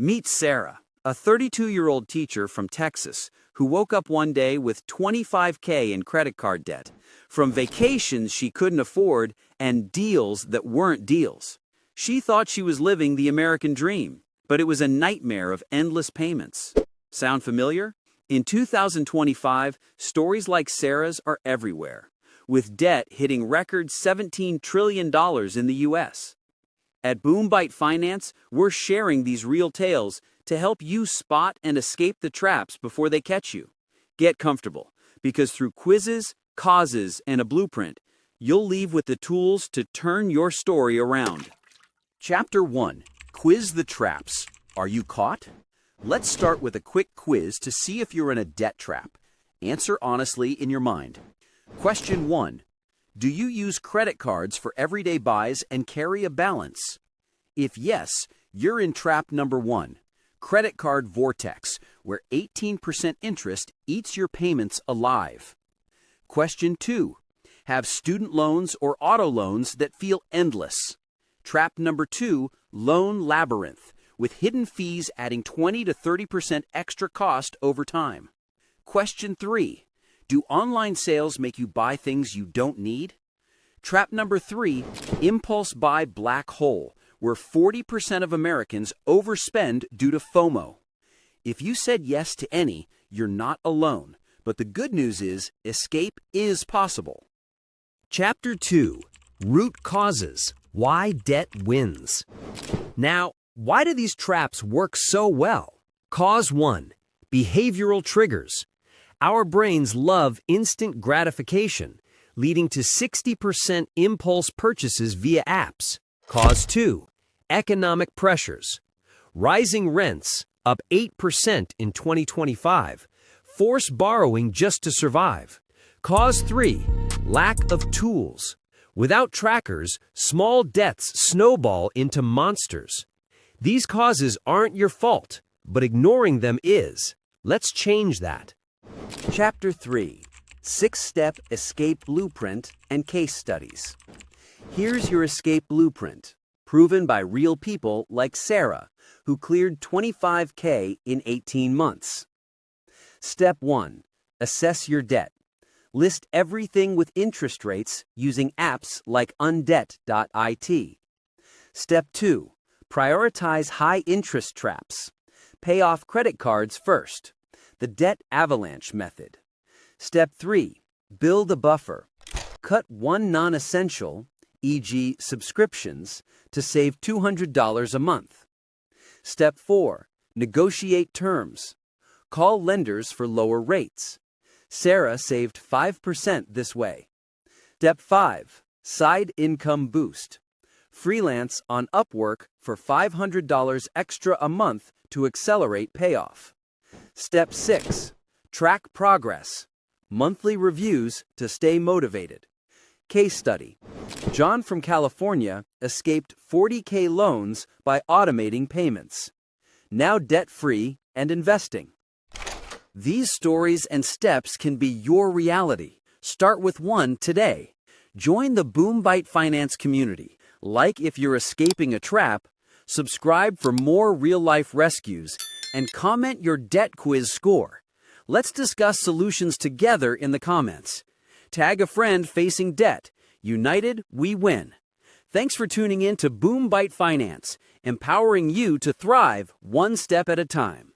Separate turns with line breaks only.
Meet Sarah, a 32-year-old teacher from Texas who woke up one day with $25K in credit card debt from vacations she couldn't afford and deals that weren't deals. She thought she was living the American dream, but it was a nightmare of endless payments. Sound familiar? In 2025, stories like Sarah's are everywhere, with debt hitting record $17 trillion in the U.S. At BoomBite Finance, we're sharing these real tales to help you spot and escape the traps before they catch you. Get comfortable, because through quizzes, causes, and a blueprint, you'll leave with the tools to turn your story around. Chapter 1. Quiz the Traps. Are you caught? Let's start with a quick quiz to see if you're in a debt trap. Answer honestly in your mind. Question 1. Do you use credit cards for everyday buys and carry a balance? If yes, you're in trap number 1, credit card vortex, where 18% interest eats your payments alive. Question 2. Have student loans or auto loans that feel endless? Trap number 2, loan labyrinth, with hidden fees adding 20 to 30% extra cost over time. Question 3. Do online sales make you buy things you don't need? Trap number 3, impulse buy black hole, where 40% of Americans overspend due to FOMO. If you said yes to any, you're not alone, but the good news is escape is possible. Chapter 2. Root Causes. Why Debt Wins. Now, why do these traps work so well? Cause 1. Behavioral triggers. Our brains love instant gratification, leading to 60% impulse purchases via apps. Cause 2. Economic pressures. Rising rents, up 8% in 2025, force borrowing just to survive. Cause 3. Lack of tools. Without trackers, small debts snowball into monsters. These causes aren't your fault, but ignoring them is. Let's change that. Chapter 3. 6-Step Escape Blueprint and Case Studies. Here's your escape blueprint, proven by real people like Sarah, who cleared $25K in 18 months. Step 1. Assess your debt. List everything with interest rates using apps like undebt.it. Step 2. Prioritize high-interest traps. Pay off credit cards first. The debt avalanche method. Step 3. Build a buffer. Cut one non-essential, e.g. subscriptions, to save $200 a month. Step 4. Negotiate terms. Call lenders for lower rates. Sarah saved 5% this way. Step 5. Side income boost. Freelance on Upwork for $500 extra a month to accelerate payoff. Step 6. Track progress. Monthly reviews to stay motivated. Case study. John from California escaped $40K loans by automating payments. Now debt-free and investing. These stories and steps can be your reality. Start with one today. Join the BoomBite Finance community. Like if you're escaping a trap, subscribe for more real-life rescues, and comment your debt quiz score. Let's discuss solutions together in the comments. Tag a friend facing debt. United, we win. Thanks for tuning in to BoomBite Finance, empowering you to thrive one step at a time.